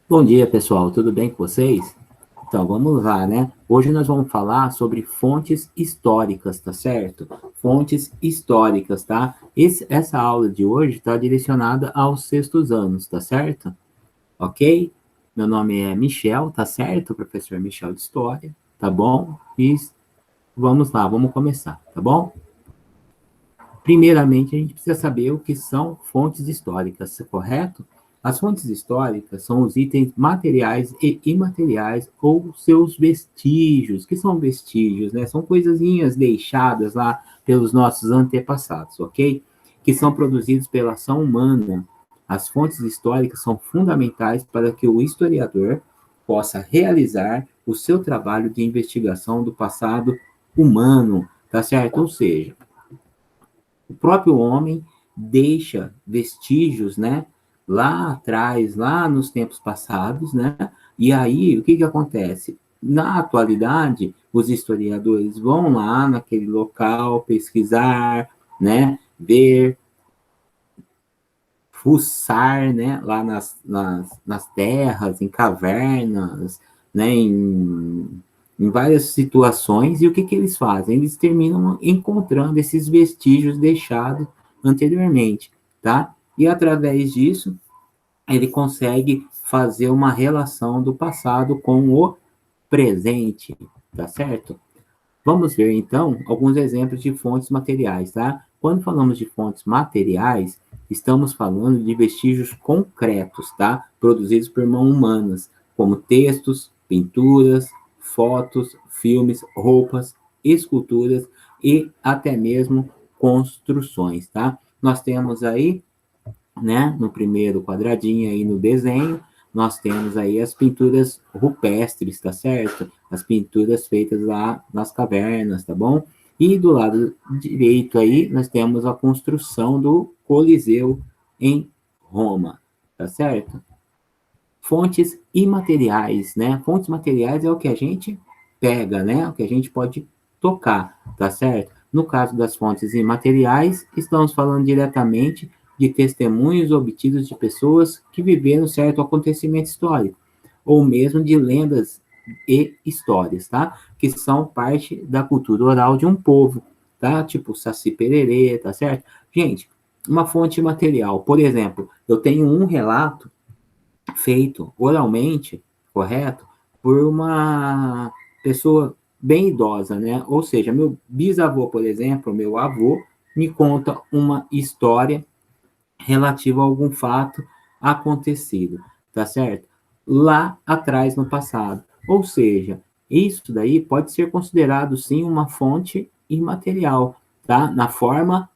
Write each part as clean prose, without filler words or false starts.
Bom dia, pessoal. Tudo bem com vocês? Então, vamos lá, né? Hoje nós vamos falar sobre fontes históricas, tá certo? Fontes históricas, tá? Essa aula de hoje está direcionada aos sextos anos, tá certo? Ok? Meu nome é Michel, tá certo? Professor Michel de História, tá bom? E vamos lá, vamos começar, tá bom? Primeiramente, a gente precisa saber o que são fontes históricas, correto? As fontes históricas são os itens materiais e imateriais ou seus vestígios. Que são vestígios, né? São coisinhas deixadas lá pelos nossos antepassados, ok? Que são produzidos pela ação humana. As fontes históricas são fundamentais para que o historiador possa realizar o seu trabalho de investigação do passado humano, tá certo? Ou seja, o próprio homem deixa vestígios, né? Lá atrás, lá nos tempos passados, né? E aí, o que acontece? Na atualidade, os historiadores vão lá naquele local pesquisar, né? Ver, fuçar, né? Lá nas terras, em cavernas, né? Em várias situações, e o que eles fazem? Eles terminam encontrando esses vestígios deixados anteriormente, tá? E através disso, ele consegue fazer uma relação do passado com o presente, tá certo? Vamos ver, então, alguns exemplos de fontes materiais, tá? Quando falamos de fontes materiais, estamos falando de vestígios concretos, tá? Produzidos por mãos humanas, como textos, pinturas, fotos, filmes, roupas, esculturas e até mesmo construções, tá? Nós temos aí, né, no primeiro quadradinho aí no desenho, nós temos aí as pinturas rupestres, tá certo? As pinturas feitas lá nas cavernas, tá bom? E do lado direito aí, nós temos a construção do Coliseu em Roma, tá certo? Fontes imateriais, né? Fontes materiais é o que a gente pega, né? O que a gente pode tocar, tá certo? No caso das fontes imateriais, estamos falando diretamente de testemunhos obtidos de pessoas que viveram certo acontecimento histórico, ou mesmo de lendas e histórias, tá? Que são parte da cultura oral de um povo, tá? Tipo Saci Pererê, tá certo? Gente, uma fonte material, por exemplo, eu tenho um relato feito oralmente, correto? Por uma pessoa bem idosa, né? Ou seja, meu bisavô, por exemplo, meu avô, me conta uma história relativa a algum fato acontecido, tá certo? Lá atrás no passado. Ou seja, isso daí pode ser considerado sim uma fonte imaterial, tá? Na forma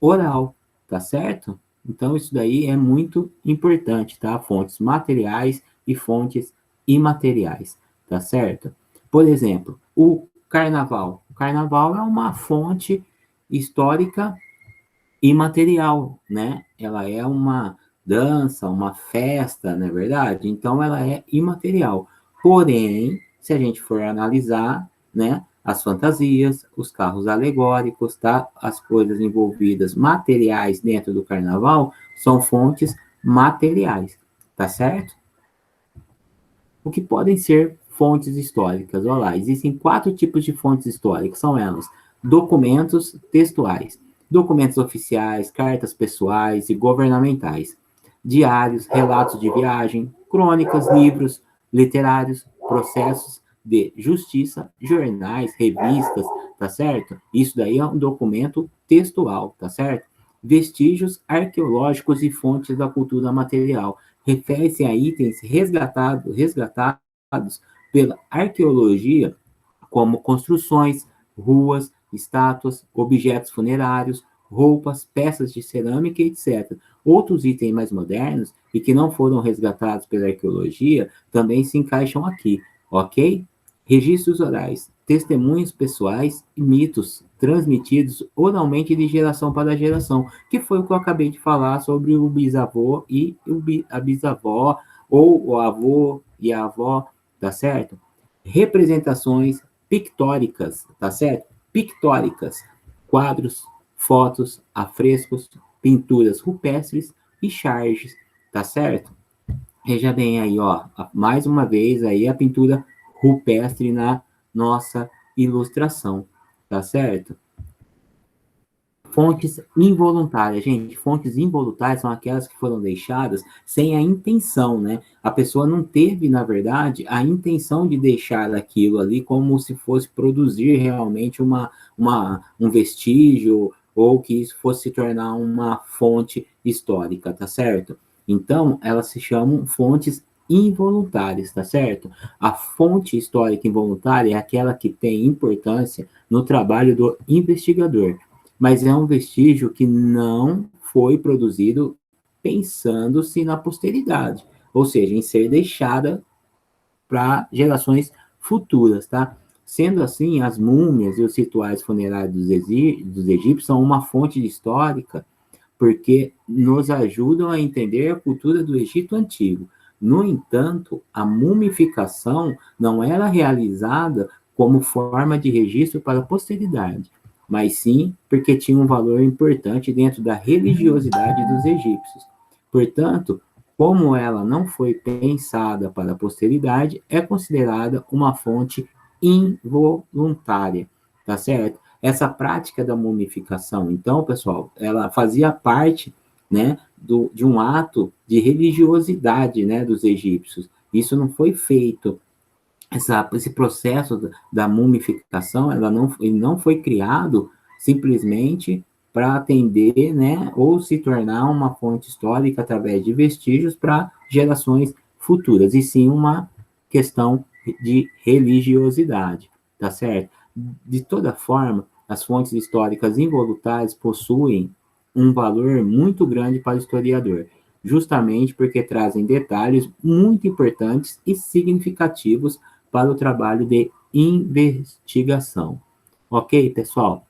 oral, tá certo? Então, isso daí é muito importante, tá? Fontes materiais e fontes imateriais, tá certo? Por exemplo, o carnaval. O carnaval é uma fonte histórica imaterial, né? Ela é uma dança, uma festa, não é verdade? Então, ela é imaterial. Porém, se a gente for analisar, né, as fantasias, os carros alegóricos, tá? As coisas envolvidas materiais dentro do carnaval são fontes materiais, tá certo? O que podem ser fontes históricas? Olha lá, existem 4 tipos de fontes históricas, são elas: documentos textuais, documentos oficiais, cartas pessoais e governamentais, diários, relatos de viagem, crônicas, livros literários, processos de justiça, jornais, revistas, tá certo? Isso daí é um documento textual, tá certo? Vestígios arqueológicos e fontes da cultura material refere-se a itens resgatados pela arqueologia, como construções, ruas, estátuas, objetos funerários, roupas, peças de cerâmica, etc. Outros itens mais modernos e que não foram resgatados pela arqueologia também se encaixam aqui, ok? Registros orais, testemunhos pessoais e mitos transmitidos oralmente de geração para geração, que foi o que eu acabei de falar sobre o bisavô e a bisavó, ou o avô e a avó, tá certo? Representações pictóricas, tá certo? Pictóricas, quadros, fotos, afrescos, pinturas rupestres e charges, tá certo? Veja bem aí, ó, mais uma vez aí a pintura rupestre na nossa ilustração, tá certo? Fontes involuntárias, gente, fontes involuntárias são aquelas que foram deixadas sem a intenção, né? A pessoa não teve, na verdade, a intenção de deixar aquilo ali como se fosse produzir realmente um vestígio ou que isso fosse se tornar uma fonte histórica, tá certo? Então, elas se chamam fontes involuntárias, tá certo? A fonte histórica involuntária é aquela que tem importância no trabalho do investigador, mas é um vestígio que não foi produzido pensando-se na posteridade, ou seja, em ser deixada para gerações futuras, tá? Sendo assim, as múmias e os rituais funerários dos egípcios são uma fonte histórica porque nos ajudam a entender a cultura do Egito Antigo. No entanto, a mumificação não era realizada como forma de registro para a posteridade, mas sim porque tinha um valor importante dentro da religiosidade dos egípcios. Portanto, como ela não foi pensada para a posteridade, é considerada uma fonte involuntária, tá certo? Essa prática da mumificação, então, pessoal, ela fazia parte, né, de um ato de religiosidade, né, dos egípcios. Isso não foi feito, esse processo da mumificação, ele não foi criado simplesmente para atender, né, ou se tornar uma fonte histórica através de vestígios para gerações futuras, e sim uma questão de religiosidade, tá certo? De toda forma, as fontes históricas involuntárias possuem um valor muito grande para o historiador, justamente porque trazem detalhes muito importantes e significativos para o trabalho de investigação. Ok, pessoal?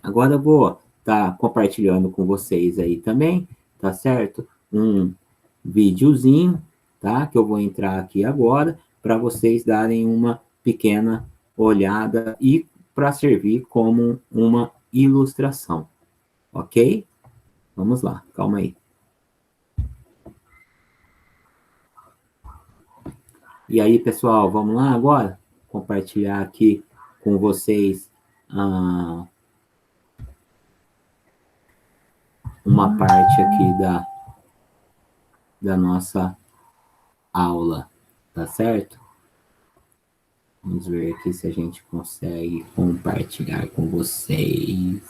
Agora eu vou estar compartilhando com vocês aí também, tá certo? Um videozinho, tá? Que eu vou entrar aqui agora para vocês darem uma pequena olhada e para servir como uma ilustração, ok? Vamos lá, calma aí. E aí, pessoal, vamos lá agora? Compartilhar aqui com vocês uma parte aqui da nossa aula, tá certo? Vamos ver aqui se a gente consegue compartilhar com vocês.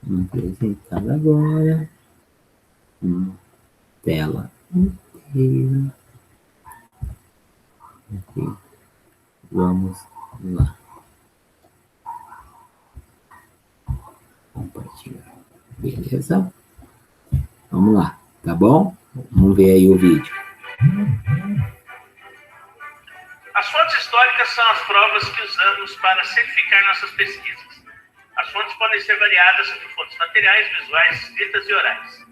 Vamos apresentar agora. Tela inteira. Aqui. Vamos lá. Compartilhar. Beleza? Vamos lá, tá bom? Vamos ver aí o vídeo. As fontes históricas são as provas que usamos para certificar nossas pesquisas. As fontes podem ser variadas entre fontes materiais, visuais, escritas e orais.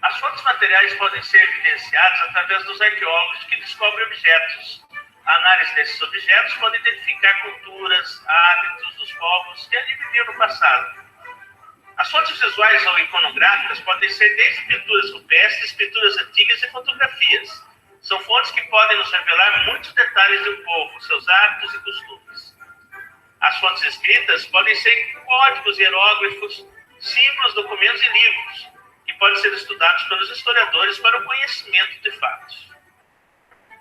As fontes materiais podem ser evidenciadas através dos arqueólogos que descobrem objetos. A análise desses objetos pode identificar culturas, hábitos dos povos que ali viviam no passado. As fontes visuais ou iconográficas podem ser desde pinturas rupestres, pinturas antigas e fotografias. São fontes que podem nos revelar muitos detalhes do povo, seus hábitos e costumes. As fontes escritas podem ser códigos, hieróglifos, símbolos, documentos e livros, que podem ser estudados pelos historiadores para o conhecimento de fatos.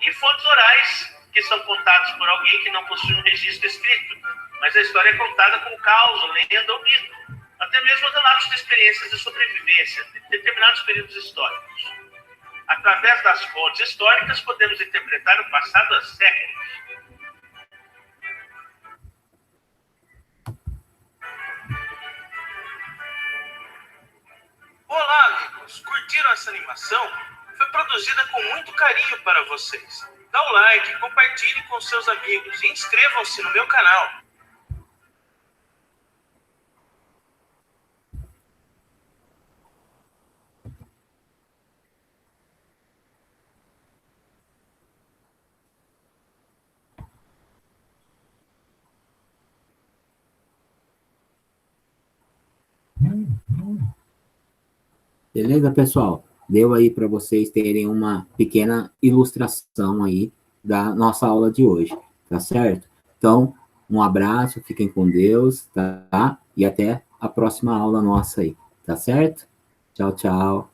E fontes orais, que são contados por alguém que não possui um registro escrito, mas a história é contada com caos, lenda ou mito, até mesmo relatos de experiências de sobrevivência de determinados períodos históricos. Através das fontes históricas, podemos interpretar o passado há séculos. Olá, amigos! Curtiram essa animação? Foi produzida com muito carinho para vocês. Dá um like, compartilhe com seus amigos e inscrevam-se no meu canal. Beleza, pessoal? Deu aí para vocês terem uma pequena ilustração aí da nossa aula de hoje, tá certo? Então, um abraço, fiquem com Deus, tá? E até a próxima aula nossa aí, tá certo? Tchau, tchau.